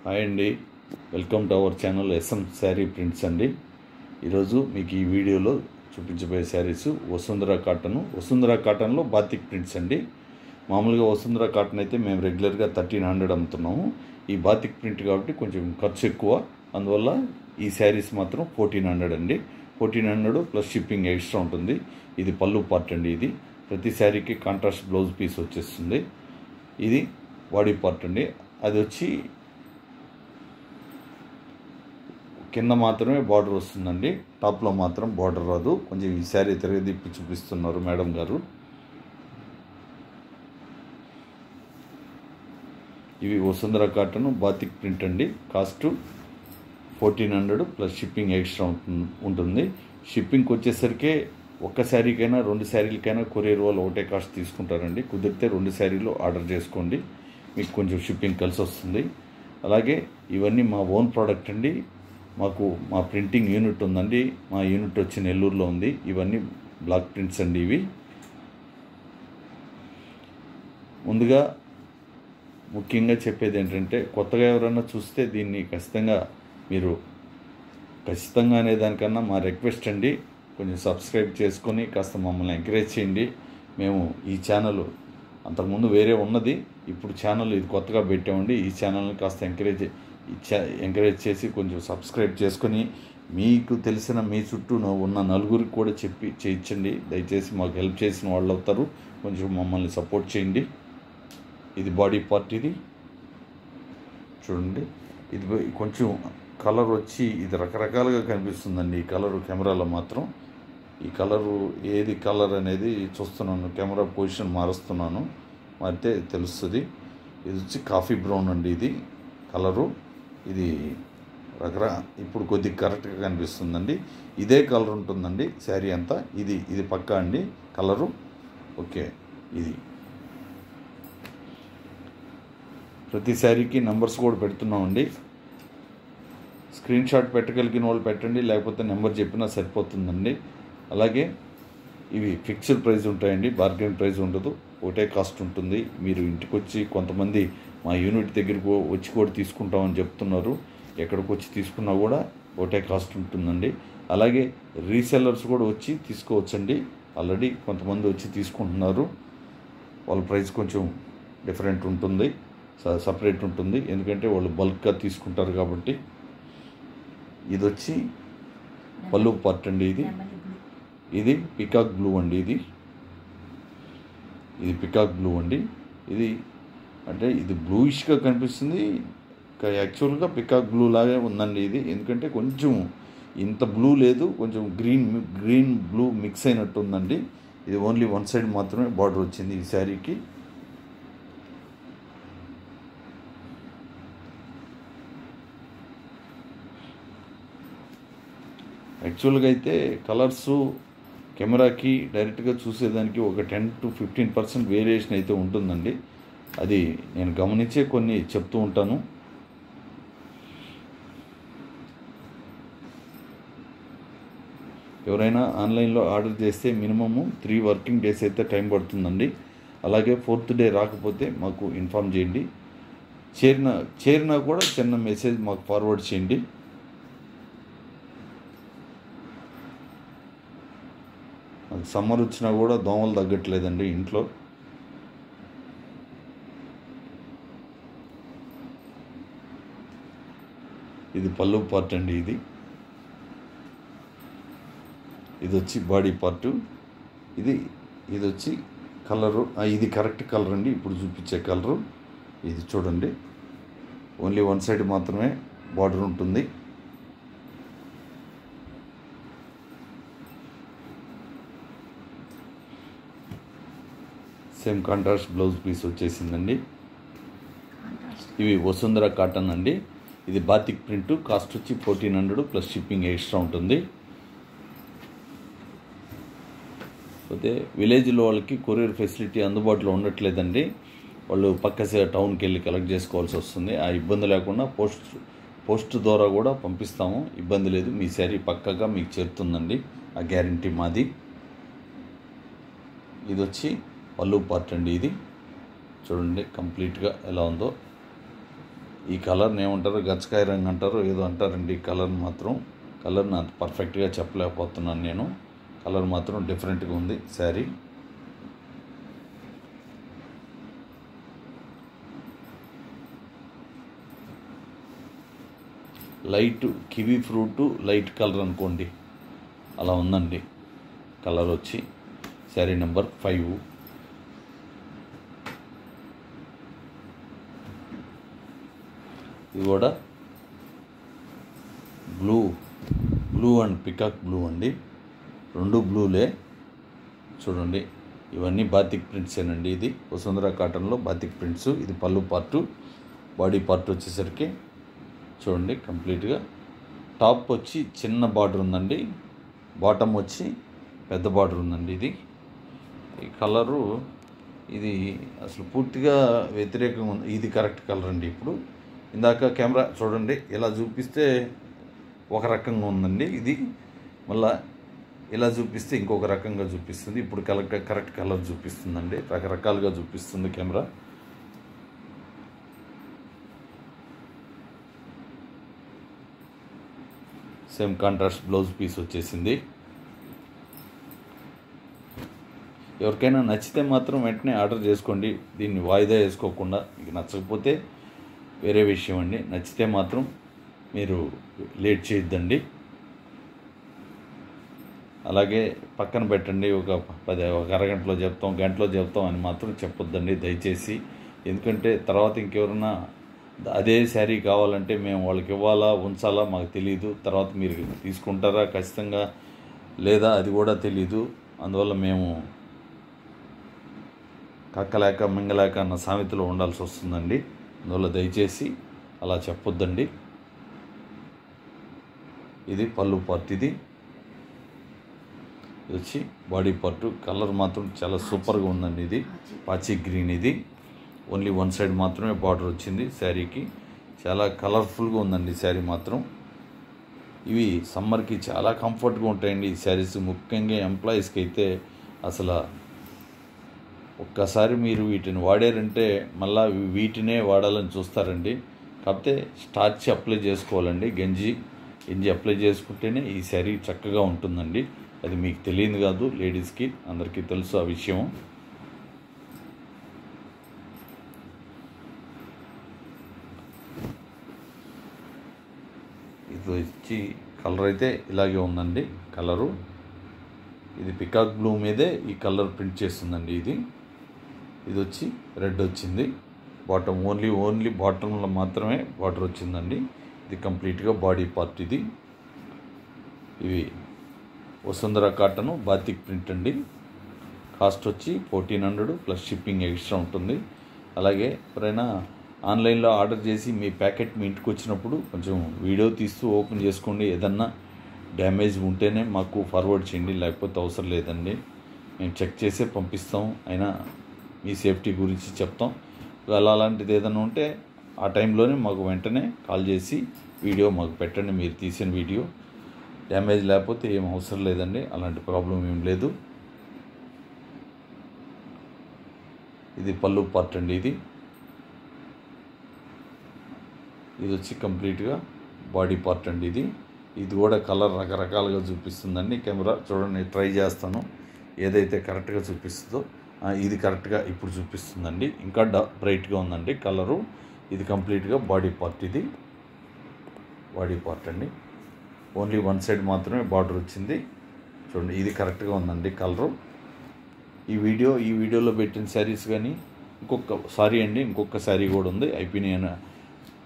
Hi అండి, welcome to our channel S M sari prints అండి. ఈరోజు మీకు ఈ వీడియోలో చూపించబోయే శారీస్ వసుంధర కాటన్లో బాతిక్ ప్రింట్స్ అండి. మామూలుగా వసుంధర కాటన్ అయితే మేము రెగ్యులర్గా 1300 అమ్ముతున్నాము. ఈ బాతిక్ ప్రింట్ కాబట్టి కొంచెం ఖర్చు ఎక్కువ, అందువల్ల ఈ శారీస్ మాత్రం 1400 అండి. 1400 ప్లస్ షిప్పింగ్ ఎక్స్ట్రా ఉంటుంది. ఇది పళ్ళు పార్ట్ అండి. ఇది ప్రతి శారీకి కాంట్రాస్ట్ బ్లౌజ్ పీస్ వచ్చేస్తుంది. ఇది బాడీ పార్ట్ అండి. అది వచ్చి కింద మాత్రమే బార్డర్ వస్తుందండి, టాప్లో మాత్రం బార్డర్ రాదు. కొంచెం ఈ శారీ తిరగదిప్పి చూపిస్తున్నారు మేడం గారు. ఇవి వసుంధర కాటన్ బాతిక్ ప్రింట్ అండి. కాస్ట్ 1400 ప్లస్ షిప్పింగ్ ఎక్స్ట్రా ఉంటుంది. షిప్పింగ్కి వచ్చేసరికి ఒక్క శారీకైనా 2 శారీలకైనా కొరియర్ వాళ్ళు ఒకటే కాస్ట్ తీసుకుంటారండి. కుదిరితే 2 శారీలు ఆర్డర్ చేసుకోండి, మీకు కొంచెం షిప్పింగ్ కలిసి వస్తుంది. అలాగే ఇవన్నీ మా ఓన్ ప్రోడక్ట్ అండి. మాకు మా ప్రింటింగ్ యూనిట్ ఉందండి. మా యూనిట్ వచ్చి నెల్లూరులో ఉంది. ఇవన్నీ బ్లాక్ ప్రింట్స్ అండి. ఇవి ముందుగా ముఖ్యంగా చెప్పేది ఏంటంటే, కొత్తగా ఎవరైనా చూస్తే దీన్ని ఖచ్చితంగా అనే దానికన్నా మా రిక్వెస్ట్ అండి, కొంచెం సబ్స్క్రైబ్ చేసుకొని కాస్త మమ్మల్ని ఎంకరేజ్ చేయండి. మేము ఈ ఛానల్ అంతకుముందు వేరే ఉన్నది, ఇప్పుడు ఛానల్ ఇది కొత్తగా పెట్టామండి. ఈ ఛానల్ని కాస్త ఎంకరేజ్ చేసి కొంచెం సబ్స్క్రైబ్ చేసుకొని మీకు తెలిసిన మీ చుట్టూ ఉన్న నలుగురికి కూడా చేయించండి. దయచేసి మాకు హెల్ప్ చేసిన వాళ్ళు అవుతారు. కొంచెం మమ్మల్ని సపోర్ట్ చేయండి. ఇది బాడీ పార్ట్. ఇది చూడండి, ఇది కొంచెం కలర్ వచ్చి ఇది రకరకాలుగా కనిపిస్తుందండి. ఈ కలరు కెమెరాలో మాత్రం ఈ కలరు ఏది కలర్ అనేది చూస్తున్నాను, కెమెరా పొజిషన్ మారుస్తున్నాను, మారితే తెలుస్తుంది. ఇది వచ్చి కాఫీ బ్రౌన్ అండి. ఇది కలరు ఇది ఇప్పుడు కొద్దిగా కరెక్ట్గా కనిపిస్తుందండి. ఇదే కలర్ ఉంటుందండి శారీ అంతా. ఇది పక్కా అండి కలరు. ఓకే, ఇది ప్రతి శారీకి నెంబర్స్ కూడా పెడుతున్నామండి. స్క్రీన్ షాట్ పెట్టగలిగిన వాళ్ళు పెట్టండి, లేకపోతే నెంబర్ చెప్పినా సరిపోతుందండి. అలాగే ఇవి ఫిక్స్డ్ ప్రైస్ ఉంటాయండి, బార్గెన్ ప్రైస్ ఉండదు, ఒకటే కాస్ట్ ఉంటుంది. మీరు ఇంటికి వచ్చి కొంతమంది మా యూనిట్ దగ్గరికి వచ్చి కూడా తీసుకుంటామని చెప్తున్నారు. ఎక్కడికి వచ్చి తీసుకున్నా కూడా ఒకటే కాస్ట్ ఉంటుందండి. అలాగే రీసెల్లర్స్ కూడా వచ్చి తీసుకోవచ్చండి. ఆల్రెడీ కొంతమంది వచ్చి తీసుకుంటున్నారు. వాళ్ళ ప్రైస్ కొంచెం డిఫరెంట్ ఉంటుంది, సపరేట్ ఉంటుంది, ఎందుకంటే వాళ్ళు బల్క్గా తీసుకుంటారు కాబట్టి. ఇది వచ్చి పళ్ళు పార్ట్ అండి. ఇది పికాక్ బ్లూ అండి. ఇది పికాక్ బ్లూ అండి. ఇది బ్లూయిష్గా కనిపిస్తుంది, యాక్చువల్గా పికాక్ బ్లూ లాగే ఉందండి ఇది. ఎందుకంటే కొంచెం ఇంత బ్లూ లేదు, కొంచెం గ్రీన్ బ్లూ మిక్స్ అయినట్టు ఉందండి. ఇది ఓన్లీ వన్ సైడ్ మాత్రమే బార్డర్ వచ్చింది ఈ శారీకి. యాక్చువల్గా అయితే కలర్సు కెమెరాకి డైరెక్ట్గా చూసేదానికి ఒక 10 to 15% వేరియేషన్ అయితే ఉంటుందండి. అది నేను గమనించే కొన్ని చెప్తూ ఉంటాను. ఎవరైనా ఆన్లైన్లో ఆర్డర్ చేస్తే మినిమము 3 వర్కింగ్ డేస్ అయితే టైం పడుతుందండి. అలాగే 4th డే రాకపోతే మాకు ఇన్ఫామ్ చేయండి. చేరినా కూడా చిన్న మెసేజ్ మాకు ఫార్వర్డ్ చేయండి. సమ్మర్ వచ్చినా కూడా దోమలు తగ్గట్లేదండి ఇంట్లో. ఇది పళ్ళు పార్ట్ అండి. ఇది వచ్చి బాడీ పార్టు. ఇది వచ్చి కలరు, ఇది కరెక్ట్ కలర్ అండి. ఇప్పుడు చూపించే కలరు ఇది చూడండి. ఓన్లీ వన్ సైడ్ మాత్రమే బార్డర్ ఉంటుంది. సేమ్ కాంట్రాస్ట్ బ్లౌజ్ పీస్ వచ్చేసిందండి. ఇవి వసుంధర కాటన్ అండి. ఇది బాతిక్ ప్రింట్. కాస్ట్ వచ్చి 1400 ప్లస్ షిప్పింగ్ ఎక్స్ట్రా ఉంటుంది. అయితే విలేజ్లో వాళ్ళకి కొరియర్ ఫెసిలిటీ అందుబాటులో ఉండట్లేదండి. వాళ్ళు పక్క టౌన్కి వెళ్ళి కలెక్ట్ చేసుకోవాల్సి వస్తుంది. ఆ ఇబ్బంది లేకుండా పోస్ట్ ద్వారా కూడా పంపిస్తాము, ఇబ్బంది లేదు. మీ శారీ పక్కగా మీకు చేరుతుందండి, ఆ గ్యారంటీ మాది. ఇది వచ్చి పళ్ళు పార్ట్ అండి. ఇది చూడండి కంప్లీట్గా ఎలా ఉందో. ఈ కలర్ని ఏమంటారు, గచ్చకాయ రంగు అంటారు, ఏదో అంటారండి. ఈ కలర్ని అంత పర్ఫెక్ట్గా చెప్పలేకపోతున్నాను నేను. కలర్ మాత్రం డిఫరెంట్గా ఉంది sari. Light kiwi fruit light colour అనుకోండి, అలా ఉందండి కలర్ వచ్చి. శారీ నెంబర్ 5. ఇది కూడా బ్లూ అండ్ పికాక్ బ్లూ అండి, 2 బ్లూలే. చూడండి, ఇవన్నీ బాతిక్ ప్రింట్సేనండి. ఇది వసుంధర కాటన్లో బాతిక్ ప్రింట్స్. ఇది పళ్ళు పార్టు. బాడీ పార్ట్ వచ్చేసరికి చూడండి కంప్లీట్గా టాప్ వచ్చి చిన్న బార్డర్ ఉందండి, బాటమ్ వచ్చి పెద్ద బార్డర్ ఉందండి. ఈ కలరు ఇది అసలు పూర్తిగా వ్యతిరేకంగా ఉంది. ఇది కరెక్ట్ కలర్ అండి. ఇప్పుడు ఇందాక కెమెరా చూడండి ఇలా చూపిస్తే ఒక రకంగా ఉందండి, ఇది మళ్ళా ఇలా చూపిస్తే ఇంకొక రకంగా చూపిస్తుంది. ఇప్పుడు కరెక్ట్ కలర్ చూపిస్తుందండి, రకరకాలుగా చూపిస్తుంది camera. Same contrast blouse piece వచ్చేసింది. ఎవరికైనా నచ్చితే మాత్రం వెంటనే ఆర్డర్ చేసుకోండి, దీన్ని వాయిదా వేసుకోకుండా. మీకు నచ్చకపోతే వేరే విషయం అండి, నచ్చితే మాత్రం మీరు లేట్ చేయొద్దండి. అలాగే పక్కన పెట్టండి, ఒక అరగంటలో చెప్తాం, గంటలో చెప్తాం అని మాత్రం చెప్పొద్దండి దయచేసి. ఎందుకంటే తర్వాత ఇంకెవరన్నా అదే శారీ కావాలంటే మేము వాళ్ళకి ఇవ్వాలా ఉంచాలా మాకు తెలియదు. తర్వాత మీరు తీసుకుంటారా ఖచ్చితంగా లేదా అది కూడా తెలీదు. అందువల్ల మేము కక్కలేక మింగలేక అన్న సామెతలో ఉండాల్సి వస్తుందండి. అందువల్ల దయచేసి అలా చెప్పొద్దండి. ఇది పళ్ళు పార్ట్. ఇది వచ్చి బాడీ పార్ట్. కలర్ మాత్రం చాలా సూపర్గా ఉందండి. ఇది పాచి గ్రీన్. ఇది ఓన్లీ 1 సైడ్ మాత్రమే బార్డర్ వచ్చింది శారీకి. చాలా కలర్ఫుల్గా ఉందండి శారీ మాత్రం. ఇవి సమ్మర్కి చాలా కంఫర్ట్గా ఉంటాయండి ఈ శారీస్. ముఖ్యంగా ఎంప్లాయీస్కి అయితే అసలు ఒక్కసారి మీరు వీటిని వాడారంటే మళ్ళీ వీటినే వాడాలని చూస్తారండి. కాకపోతే స్టార్చ్ అప్లై చేసుకోవాలండి, గంజి అప్లై చేసుకుంటేనే ఈ శారీ చక్కగా ఉంటుందండి. అది మీకు తెలియదు కాదు, లేడీస్కి అందరికీ తెలుసు ఆ విషయం. ఇది వచ్చి కలర్ అయితే ఇలాగే ఉందండి కలరు. ఇది పికాక్ బ్లూ మీదే ఈ కలర్ ప్రింట్ చేస్తుందండి. ఇది వచ్చి రెడ్ వచ్చింది. బాటమ్ ఓన్లీ బాటంలో మాత్రమే బార్డర్ వచ్చిందండి. ఇది కంప్లీట్గా బాడీ పార్ట్. ఇవి వసుంధర కాటను బాతిక్ ప్రింట్ అండి. కాస్ట్ వచ్చి 1400 ప్లస్ షిప్పింగ్ ఎక్స్ట్రా ఉంటుంది. అలాగే ఎవరైనా ఆన్లైన్లో ఆర్డర్ చేసి మీ ప్యాకెట్ మీ ఇంటికి వచ్చినప్పుడు కొంచెం వీడియో తీస్తూ ఓపెన్ చేసుకోండి. ఏదన్నా డ్యామేజ్ ఉంటేనే మాకు ఫార్వర్డ్ చేయండి, లేకపోతే అవసరం లేదండి. మేము చెక్ చేసే పంపిస్తాం, అయినా మీ సేఫ్టీ గురించి చెప్తాం. అలాంటిది ఏదైనా ఉంటే ఆ టైంలోనే మాకు వెంటనే కాల్ చేసి వీడియో మాకు పెట్టండి. మీరు తీసిన వీడియో డ్యామేజ్ లేకపోతే ఏం అవసరం లేదండి, అలాంటి ప్రాబ్లం ఏం లేదు. ఇది పళ్ళు పార్ట్ అండి. ఇది వచ్చి కంప్లీట్గా బాడీ పార్ట్ అండి. ఇది కూడా కలర్ రకరకాలుగా చూపిస్తుందండి. కెమెరా చూడండి, ట్రై చేస్తాను ఏదైతే కరెక్ట్గా చూపిస్తుందో. ఇది కరెక్ట్గా ఇప్పుడు చూపిస్తుందండి, ఇంకా బ్రైట్గా ఉందండి కలరు. ఇది కంప్లీట్గా బాడీ పార్ట్. ఇది బాడీ పార్ట్ అండి. ఓన్లీ 1 సైడ్ మాత్రమే బార్డర్ వచ్చింది. చూడండి, ఇది కరెక్ట్గా ఉందండి కలరు. ఈ వీడియోలో పెట్టిన శారీస్ కానీ ఇంకొక శారీ కూడా ఉంది. అయిపోయినాయి,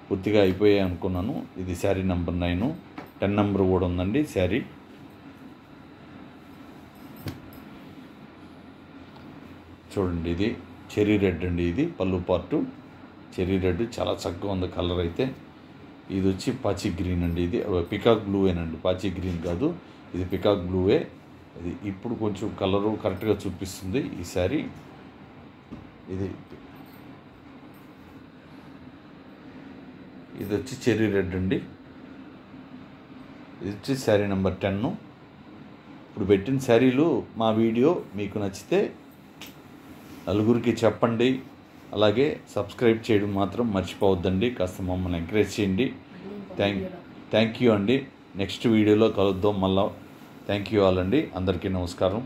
పూర్తిగా అయిపోయాయి అనుకున్నాను. ఇది శారీ నెంబర్ 9, 10 నెంబర్ కూడా ఉందండి శారీ. చూడండి, ఇది చెర్రీ రెడ్ అండి. ఇది పళ్ళు పార్టు చెర్రీ రెడ్, చాలా చక్కగా ఉంది కలర్ అయితే. ఇది వచ్చి పాచి గ్రీన్ అండి. ఇది పికాక్ బ్లూవేనండి, పాచి గ్రీన్ కాదు, ఇది పికాక్ బ్లూవే. ఇది ఇప్పుడు కొంచెం కలరు కరెక్ట్గా చూపిస్తుంది ఈ శారీ. ఇది వచ్చి చెర్రీ రెడ్ అండి. ఇది వచ్చి శారీ నెంబర్ 10. ఇప్పుడు పెట్టిన శారీలు మా వీడియో మీకు నచ్చితే నలుగురికి చెప్పండి, అలాగే సబ్స్క్రైబ్ చేయడం మాత్రం మర్చిపోవద్దండి. కాస్త మమ్మల్ని ఎంకరేజ్ చేయండి. థ్యాంక్ యూ అండి. నెక్స్ట్ వీడియోలో కలుద్దాం మళ్ళా. థ్యాంక్ యూ ఆల్ అండి. అందరికీ నమస్కారం.